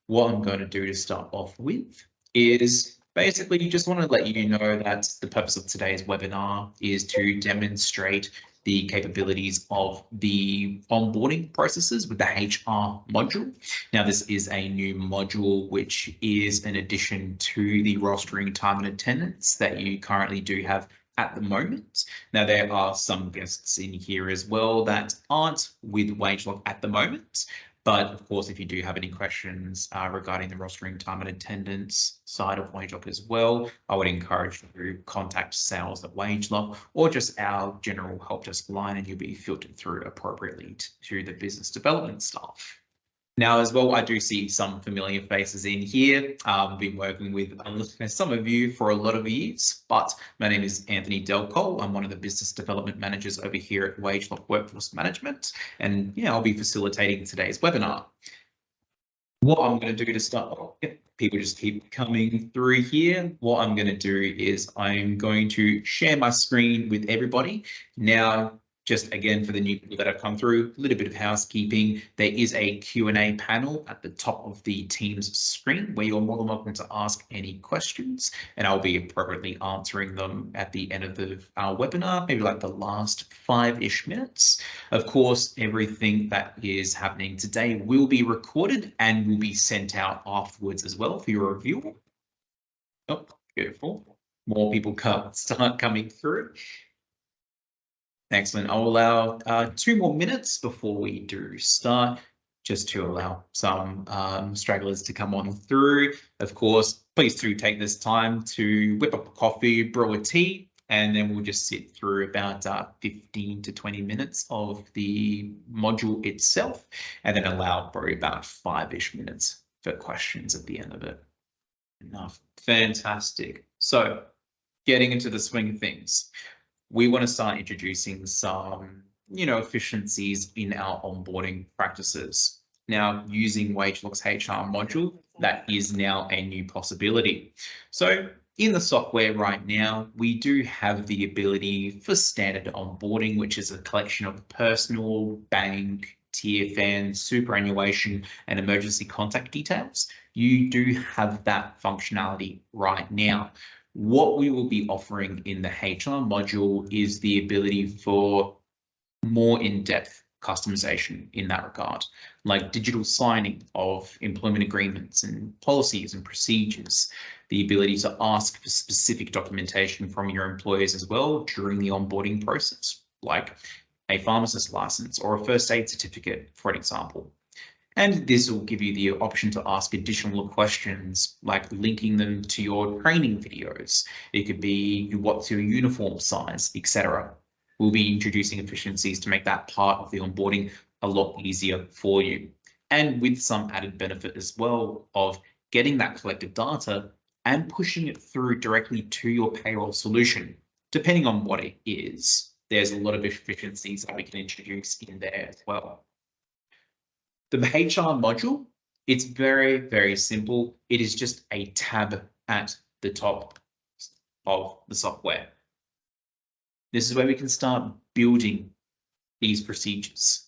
What I'm going to do to start off with is basically just want to let you know that the purpose of today's webinar is to demonstrate the capabilities of the onboarding processes with the HR module. Now, this is a new module which is an addition to the rostering time and attendance that you currently do have at the moment. Now, there are some guests in here as well that aren't with Wageloch at the moment. But of course, if you do have any questions regarding the rostering time and attendance side of Wageloch as well, I would encourage you to contact sales at Wageloch or just our general help desk line, and you'll be filtered through appropriately to the business development staff. Now, as well, I do see some familiar faces in here. I've been working with some of you for a lot of years, but my name is Anthony Delcole. I'm one of the business development managers over here at Wageloch Workforce Management, and yeah, I'll be facilitating today's webinar. What I'm going to do to start off, people just keep coming through here. What I'm going to do is I'm going to share my screen with everybody. Now, just again, for the new people that have come through, a little bit of housekeeping. There is a Q&A panel at the top of the Teams screen where you're more than welcome to ask any questions, and I'll be appropriately answering them at the end of our webinar, maybe like the last 5-ish minutes. Of course, everything that is happening today will be recorded and will be sent out afterwards as well for your review. Oh, beautiful. More people start coming through. Excellent. I'll allow 2 more minutes before we do start, just to allow some stragglers to come on through. Of course, please do take this time to whip up a coffee, brew a tea, and then we'll just sit through about 15 to 20 minutes of the module itself, and then allow probably about 5-ish minutes for questions at the end of it. Enough. Fantastic. So getting into the swing of things, we want to start introducing some, efficiencies in our onboarding practices. Now, using Wageloch's HR module, that is now a new possibility. So in the software right now, we do have the ability for standard onboarding, which is a collection of personal, bank, TFN, superannuation, and emergency contact details. You do have that functionality right now. What we will be offering in the HR module is the ability for more in-depth customization in that regard, like digital signing of employment agreements and policies and procedures, the ability to ask for specific documentation from your employers as well during the onboarding process, like a pharmacist license or a first aid certificate, for example. And this will give you the option to ask additional questions, like linking them to your training videos. It could be what's your uniform size, etc. We'll be introducing efficiencies to make that part of the onboarding a lot easier for you. And with some added benefit as well of getting that collected data and pushing it through directly to your payroll solution, depending on what it is. There's a lot of efficiencies that we can introduce in there as well. The HR module, it's very, very simple. It is just a tab at the top of the software. This is where we can start building these procedures.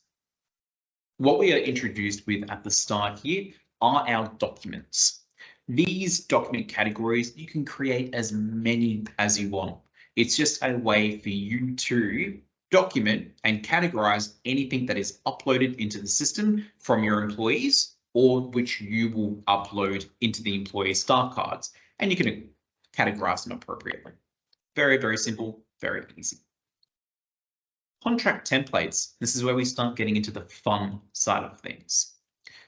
What we are introduced with at the start here are our documents. These document categories, you can create as many as you want. It's just a way for you to document and categorize anything that is uploaded into the system from your employees, or which you will upload into the employee staff cards, and you can categorize them appropriately. Very, very simple, very easy. Contract templates. This is where we start getting into the fun side of things.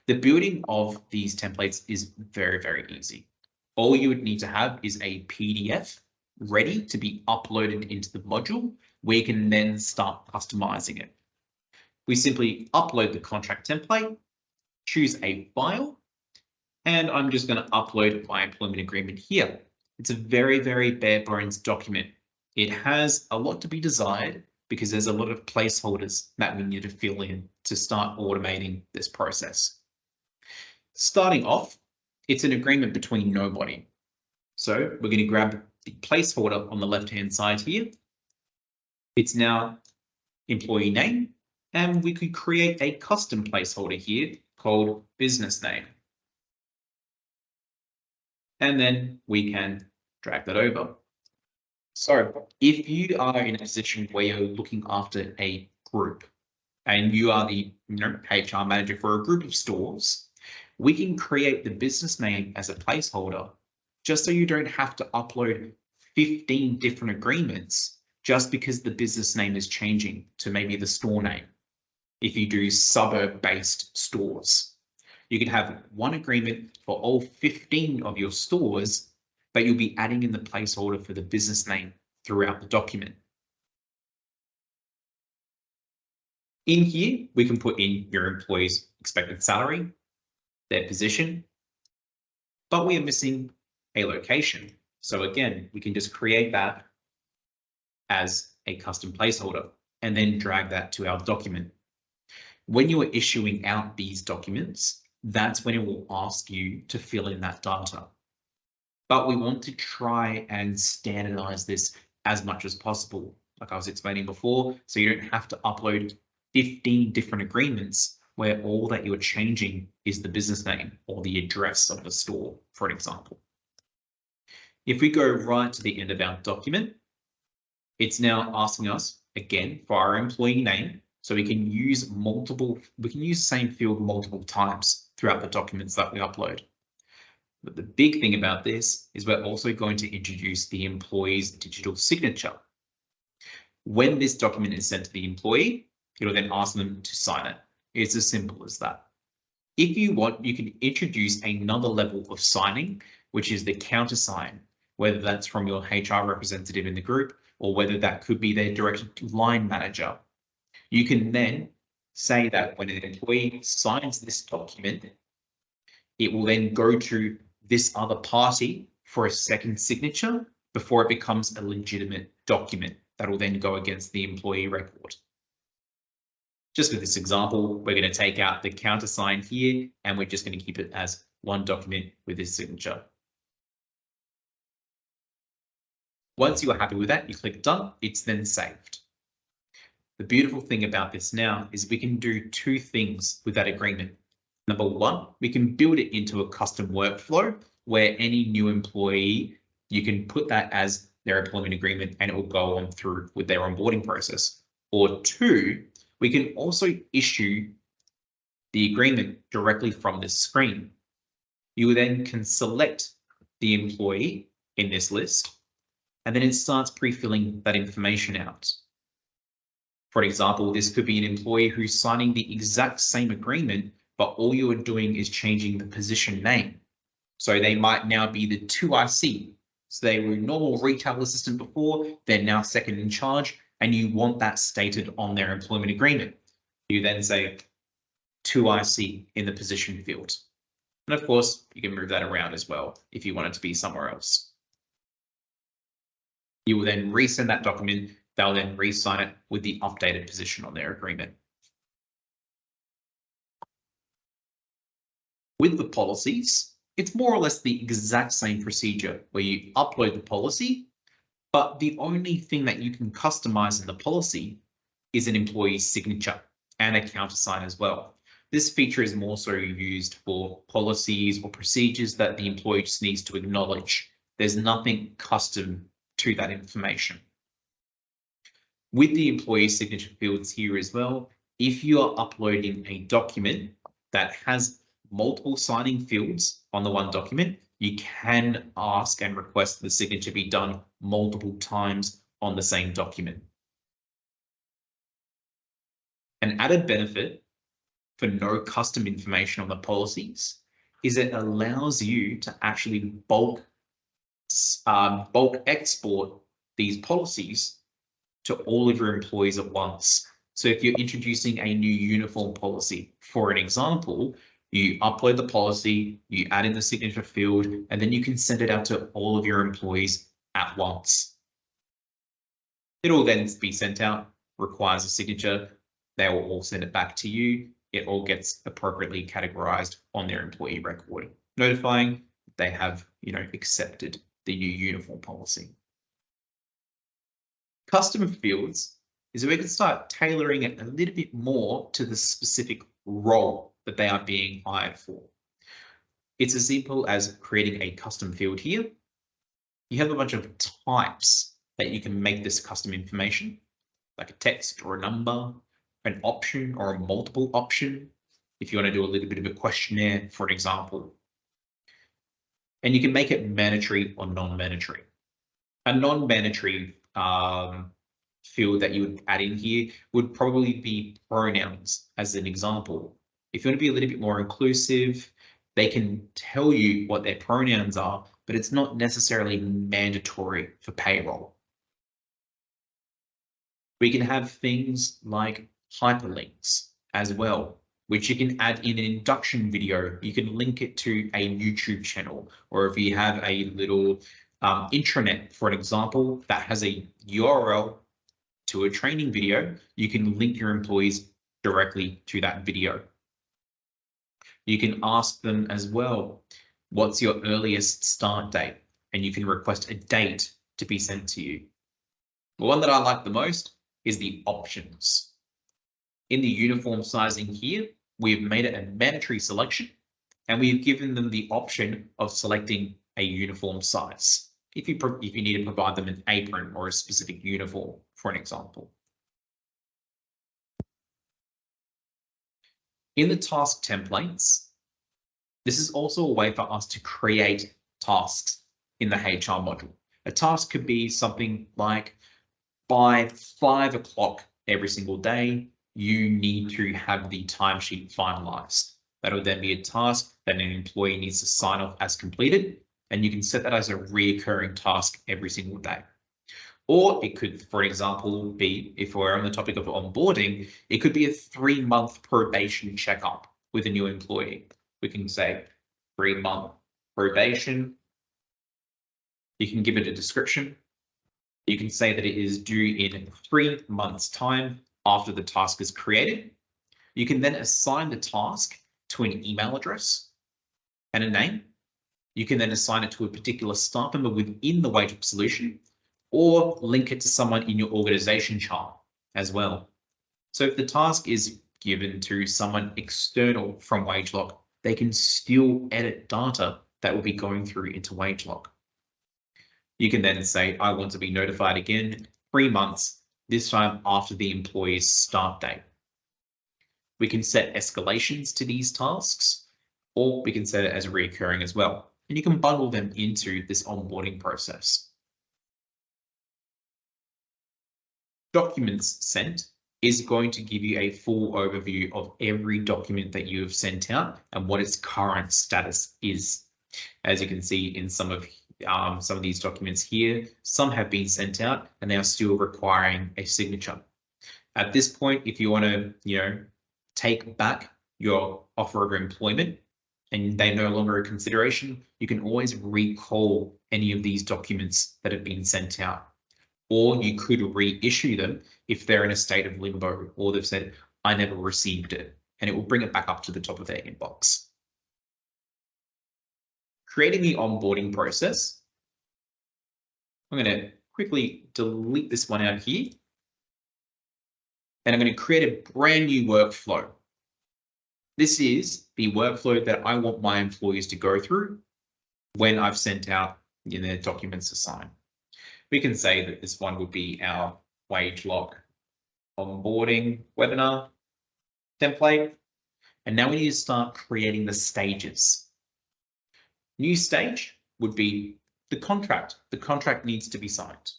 The building of these templates is very, very easy. All you would need to have is a PDF ready to be uploaded into the module, where you can then start customizing it. We simply upload the contract template, choose a file, and I'm just going to upload my employment agreement here. It's a very, very bare bones document. It has a lot to be desired because there's a lot of placeholders that we need to fill in to start automating this process. Starting off, it's an agreement between nobody. So we're going to grab the placeholder on the left-hand side here. It's now employee name, and we could create a custom placeholder here called business name. and then we can drag that over. So if you are in a position where you're looking after a group and you are the HR manager for a group of stores, we can create the business name as a placeholder just so you don't have to upload 15 different agreements just because the business name is changing to maybe the store name. If you do suburb-based stores, you can have one agreement for all 15 of your stores, but you'll be adding in the placeholder for the business name throughout the document. In here, we can put in your employee's expected salary, their position, but we are missing a location. So again, we can just create that as a custom placeholder and then drag that to our document. When you are issuing out these documents, that's when it will ask you to fill in that data. But we want to try and standardize this as much as possible, like I was explaining before, so you don't have to upload 15 different agreements where all that you're changing is the business name or the address of the store, for an example. If we go right to the end of our document, it's now asking us again for our employee name, so we can use the same field multiple times throughout the documents that we upload. But the big thing about this is we're also going to introduce the employee's digital signature. When this document is sent to the employee, it'll then ask them to sign it. It's as simple as that. If you want, you can introduce another level of signing, which is the countersign, whether that's from your HR representative in the group or whether that could be their direct line manager. You can then say that when an employee signs this document, it will then go to this other party for a second signature before it becomes a legitimate document that will then go against the employee record. Just for this example, we're going to take out the countersign here and we're just going to keep it as one document with this signature. Once you are happy with that, you click done, it's then saved. The beautiful thing about this now is we can do two things with that agreement. Number one, we can build it into a custom workflow where any new employee, you can put that as their employment agreement and it will go on through with their onboarding process. Or two, we can also issue the agreement directly from this screen. You then can select the employee in this list, and then it starts pre-filling that information out. For example, this could be an employee who's signing the exact same agreement, but all you are doing is changing the position name. So they might now be the 2IC. So they were a normal retail assistant before, they're now second in charge, and you want that stated on their employment agreement. You then say 2IC in the position field. And of course, you can move that around as well if you want it to be somewhere else. You will then resend that document. They'll then re-sign it with the updated position on their agreement. With the policies, it's more or less the exact same procedure where you upload the policy, but the only thing that you can customize in the policy is an employee's signature and a countersign as well. This feature is more so used for policies or procedures that the employee just needs to acknowledge. There's nothing custom to that information. With the employee signature fields here as well, if you are uploading a document that has multiple signing fields on the one document, you can ask and request the signature be done multiple times on the same document. An added benefit for no custom information on the policies is it allows you to actually bulk export these policies to all of your employees at once. So if you're introducing a new uniform policy, for an example, you upload the policy, you add in the signature field, and then you can send it out to all of your employees at once. It will then be sent out, requires a signature. They will all send it back to you. It all gets appropriately categorized on their employee record, notifying they have, accepted the new uniform policy. Custom fields is where we can start tailoring it a little bit more to the specific role that they are being hired for. It's as simple as creating a custom field here. You have a bunch of types that you can make this custom information, like a text or a number, an option or a multiple option, if you want to do a little bit of a questionnaire, for an example. And you can make it mandatory or non-mandatory. A non-mandatory field that you would add in here would probably be pronouns as an example. If you want to be a little bit more inclusive, they can tell you what their pronouns are, but it's not necessarily mandatory for payroll. We can have things like hyperlinks as well, which you can add in an induction video. You can link it to a YouTube channel, or if you have a little intranet, for an example, that has a URL to a training video, you can link your employees directly to that video. You can ask them as well, what's your earliest start date? And you can request a date to be sent to you. The one that I like the most is the options. In the uniform sizing here, we've made it a mandatory selection, and we've given them the option of selecting a uniform size if you need to provide them an apron or a specific uniform, for an example. In the task templates, this is also a way for us to create tasks in the HR module. A task could be something like, by 5 o'clock every single day, you need to have the timesheet finalized. That would then be a task that an employee needs to sign off as completed, and you can set that as a recurring task every single day. Or it could, for example, be, if we're on the topic of onboarding, it could be a 3-month probation checkup with a new employee. We can say 3-month probation. You can give it a description. You can say that it is due in 3 months' time after the task is created. You can then assign the task to an email address and a name. You can then assign it to a particular staff member within the Wageloch solution, or link it to someone in your organization chart as well. So if the task is given to someone external from Wageloch, they can still edit data that will be going through into Wageloch. You can then say, I want to be notified again 3 months, this time after the employee's start date. We can set escalations to these tasks, or we can set it as recurring as well. And you can bundle them into this onboarding process. Documents sent is going to give you a full overview of every document that you have sent out and what its current status is. As you can see in some of these documents here, some have been sent out and they are still requiring a signature. At this point, if you want to, take back your offer of employment and they're no longer a consideration, you can always recall any of these documents that have been sent out. Or you could reissue them if they're in a state of limbo, or they've said, I never received it, and it will bring it back up to the top of their inbox. Creating the onboarding process, I'm going to quickly delete this one out here, and I'm going to create a brand new workflow. This is the workflow that I want my employees to go through when I've sent out their documents to sign. We can say that this one would be our Wageloch onboarding webinar template. And now we need to start creating the stages. New stage would be the contract. The contract needs to be signed.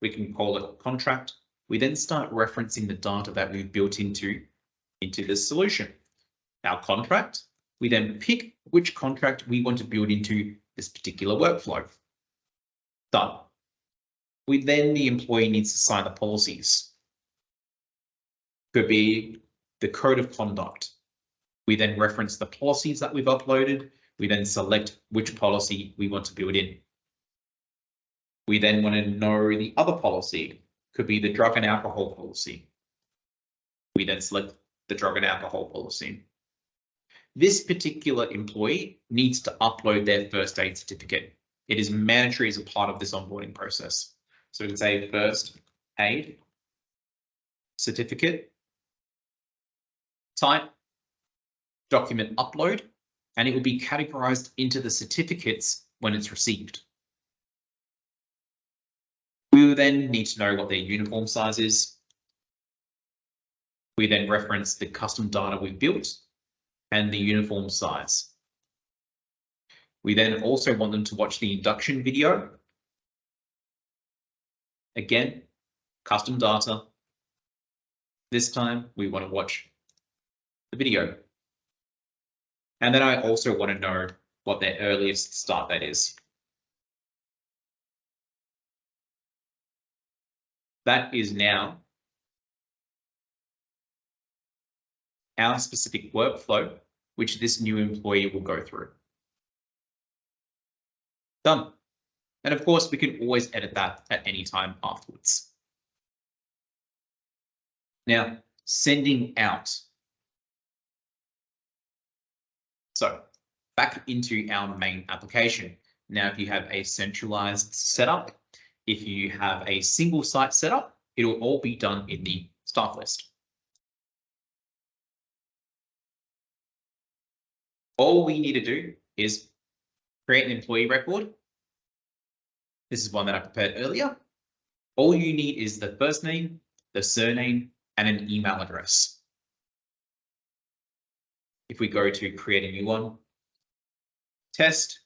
We can call it contract. We then start referencing the data that we've built into this solution. Our contract, we then pick which contract we want to build into this particular workflow. Done. The employee needs to sign the policies. Could be the code of conduct. We then reference the policies that we've uploaded. We then select which policy we want to build in. We then want to know the other policy. Could be the drug and alcohol policy. We then select the drug and alcohol policy. This particular employee needs to upload their first aid certificate. It is mandatory as a part of this onboarding process. So we can say first aid certificate, type, document upload, and it will be categorized into the certificates when it's received. We will then need to know what their uniform size is. We then reference the custom data we've built and the uniform size. We then also want them to watch the induction video. Again, custom data. This time we want to watch the video. And then I also want to know what their earliest start date is. That is now our specific workflow, which this new employee will go through. Done. And of course, we can always edit that at any time afterwards. Now, sending out. So back into our main application. Now, if you have a centralized setup, if you have a single site setup, it will all be done in the staff list. All we need to do is create an employee record. This is one that I prepared earlier. All you need is the first name, the surname, and an email address. If we go to create a new one, test,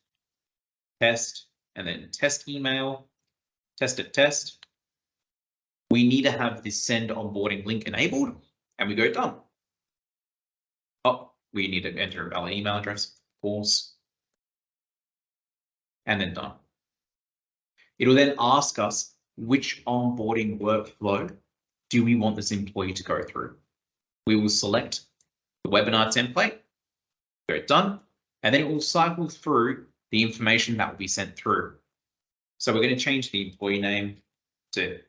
and then test email, test. We need to have this send onboarding link enabled, and we go done. Oh, we need to enter our email address, of course, and then done. It will then ask us which onboarding workflow do we want this employee to go through. We will select the webinar template, go done, and then it will cycle through the information that will be sent through. So we're going to change the employee name to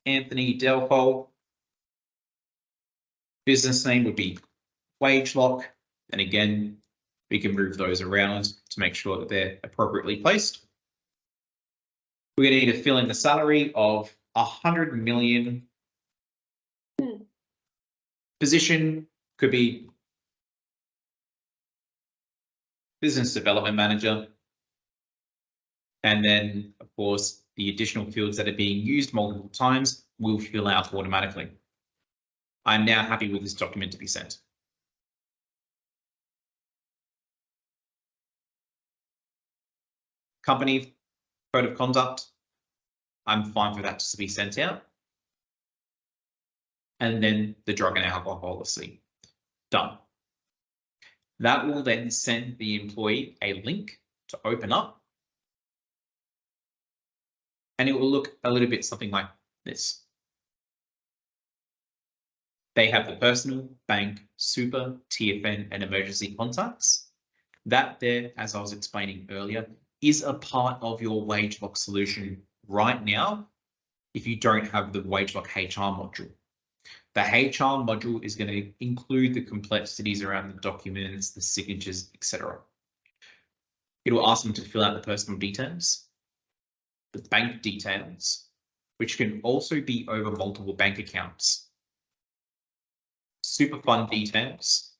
Anthony Delpole. Business name would be Wageloch, and again, we can move those around to make sure that they're appropriately placed. We're going to need to fill in the salary of 100 million. Position could be business development manager. And then, of course, the additional fields that are being used multiple times will fill out automatically. I'm now happy with this document to be sent. Company code of conduct, I'm fine for that to be sent out. And then the drug and alcohol policy, done. That will then send the employee a link to open up. And it will look a little bit something like this. They have the personal, bank, super, TFN, and emergency contacts. That there, as I was explaining earlier, is a part of your Wageloch solution right now if you don't have the Wageloch HR module. The HR module is going to include the complexities around the documents, the signatures, etc. It will ask them to fill out the personal details, the bank details, which can also be over multiple bank accounts, super fund details,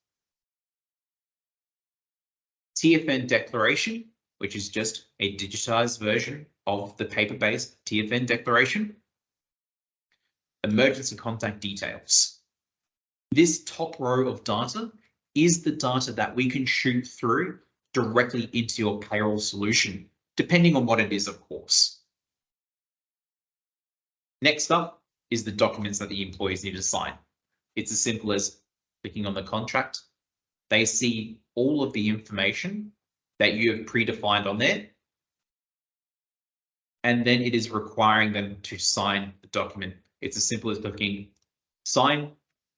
TFN declaration, which is just a digitized version of the paper-based TFN declaration, emergency contact details. This top row of data is the data that we can shoot through directly into your payroll solution, depending on what it is, of course. Next up is the documents that the employees need to sign. It's as simple as clicking on the contract. They see all of the information that you have predefined on there. And then it is requiring them to sign the document. It's as simple as clicking sign.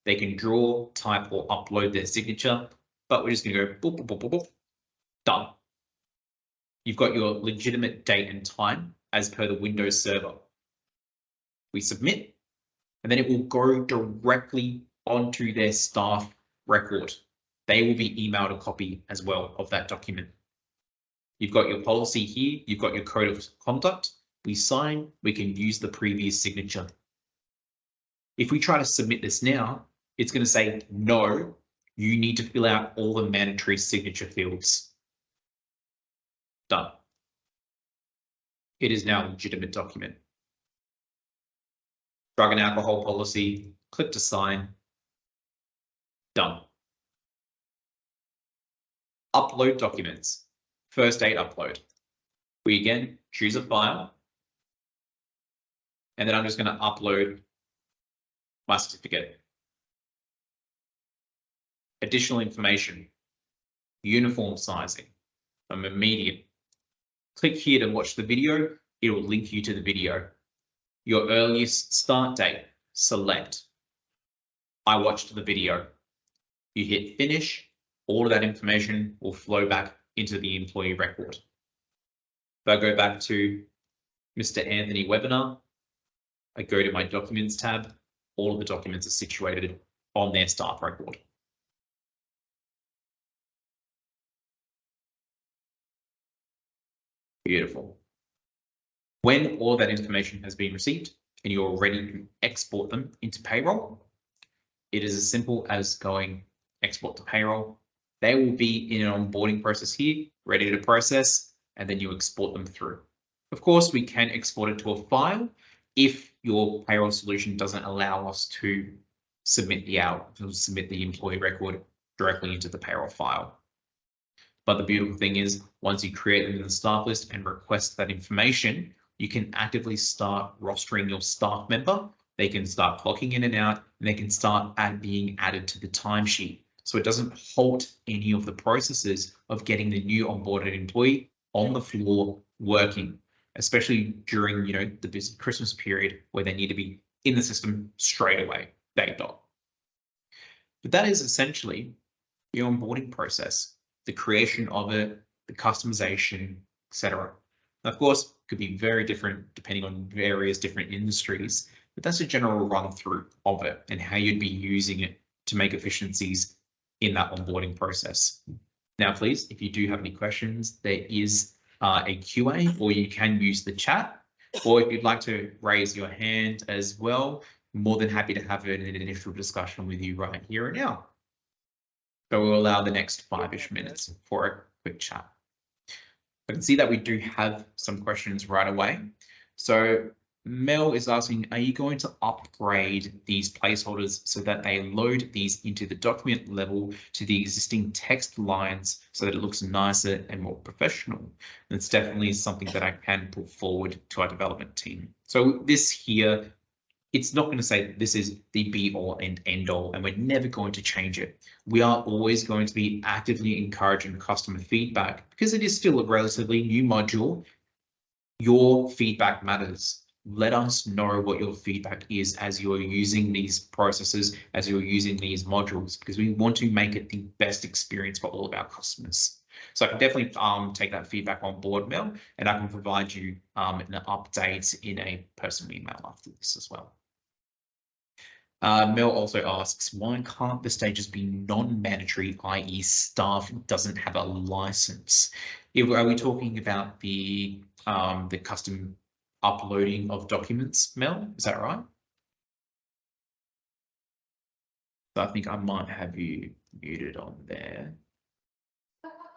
They can draw, type, or upload their signature, but we're just going to go boop, boop, boop, boop, boop. Done. You've got your legitimate date and time as per the Windows server. We submit, and then it will go directly onto their staff record. They will be emailed a copy as well of that document. You've got your policy here. You've got your code of conduct. We sign, we can use the previous signature. If we try to submit this now, it's going to say, no, You need to fill out all the mandatory signature fields. Done. It is now a legitimate document. Drug and alcohol policy, click to sign. Done. Upload documents. First aid upload. We again choose a file. And then I'm just going to upload my certificate. Additional information. Uniform sizing. I'm a medium. Click here to watch the video. It will link you to the video. Your earliest start date. Select. I watched the video. You hit finish. All of that information will flow back into the employee record. If I go back to Mr. Anthony webinar, I go to my documents tab. All of the documents are situated on their staff record. Beautiful. When all that information has been received and you're ready to export them into Payroll, it is as simple as going export to Payroll. They will be in an onboarding process here, ready to process, and then you export them through. Of course, we can export it to a file if your payroll solution doesn't allow us to submit the employee record directly into the payroll file. But the beautiful thing is, once you create them in the staff list and request that information, you can actively start rostering your staff member. They can start clocking in and out, and they can start being added to the timesheet. So it doesn't halt any of the processes of getting the new onboarded employee on the floor working, especially during the busy Christmas period where they need to be in the system straight away, day dot. But that is essentially the onboarding process, the creation of it, the customization, etc. Of course, it could be very different depending on various different industries, but that's a general run through of it and how you'd be using it to make efficiencies in that onboarding process. Now, please, if you do have any questions, there is a QA, or you can use the chat, or if you'd like to raise your hand as well, more than happy to have an initial discussion with you right here and now. So we'll allow the next 5-ish minutes for a quick chat. I can see that we do have some questions right away. So Mel is asking, are you going to upgrade these placeholders so that they load these into the document level to the existing text lines so that it looks nicer and more professional? And it's definitely something that I can put forward to our development team. So this here, it's not going to say that this is the be all and end all, and we're never going to change it. We are always going to be actively encouraging customer feedback because it is still a relatively new module. Your feedback matters. Let us know what your feedback is as you're using these processes, as you're using these modules, because we want to make it the best experience for all of our customers. So I can definitely take that feedback on board, Mel, and I can provide you an update in a personal email after this as well. Mel also asks, why can't the stages be non-mandatory, i.e. staff doesn't have a license? Are we talking about the custom uploading of documents, Mel? Is that right? So I think I might have you muted on there.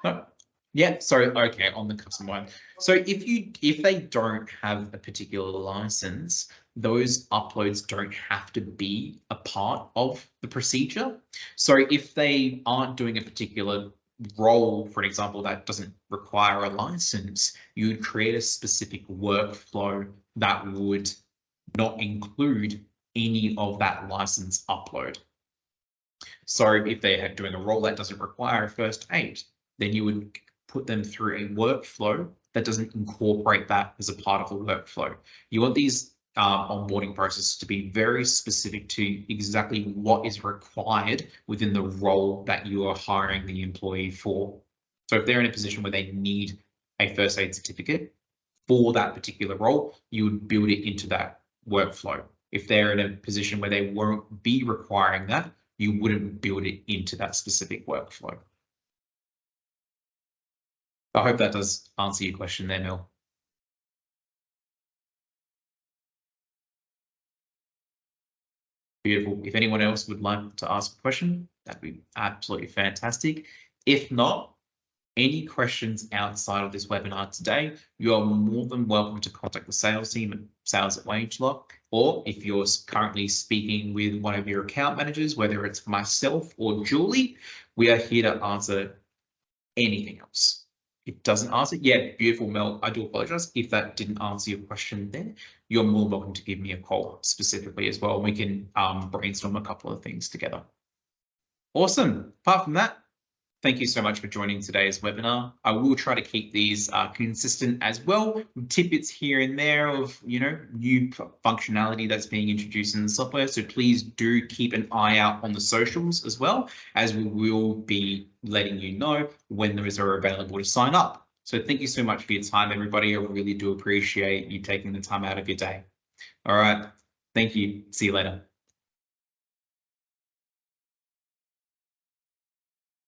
No. Yeah, sorry, okay, on the custom one. So if they don't have a particular license, those uploads don't have to be a part of the procedure. So if they aren't doing a particular role, for example, that doesn't require a license, you would create a specific workflow that would not include any of that license upload. So if they are doing a role that doesn't require a first aid, then you would put them through a workflow that doesn't incorporate that as a part of the workflow. You want these onboarding processes to be very specific to exactly what is required within the role that you are hiring the employee for. So if they're in a position where they need a first aid certificate for that particular role, you would build it into that workflow. If they're in a position where they won't be requiring that, you wouldn't build it into that specific workflow. I hope that does answer your question there, Mel. Beautiful. If anyone else would like to ask a question, that'd be absolutely fantastic. If not, any questions outside of this webinar today, you are more than welcome to contact the sales team at sales@Wageloch, or if you're currently speaking with one of your account managers, whether it's myself or Julie, we are here to answer anything else. It doesn't answer. Yeah, beautiful, Mel. I do apologize if that didn't answer your question there. You're more than welcome to give me a call specifically as well. We can brainstorm a couple of things together. Awesome. Apart from that, thank you so much for joining today's webinar. I will try to keep these consistent as well. Tidbits here and there of, new functionality that's being introduced in the software. So please do keep an eye out on the socials as well, as we will be letting you know when those are available to sign up. So thank you so much for your time, everybody. I really do appreciate you taking the time out of your day. All right. Thank you. See you later.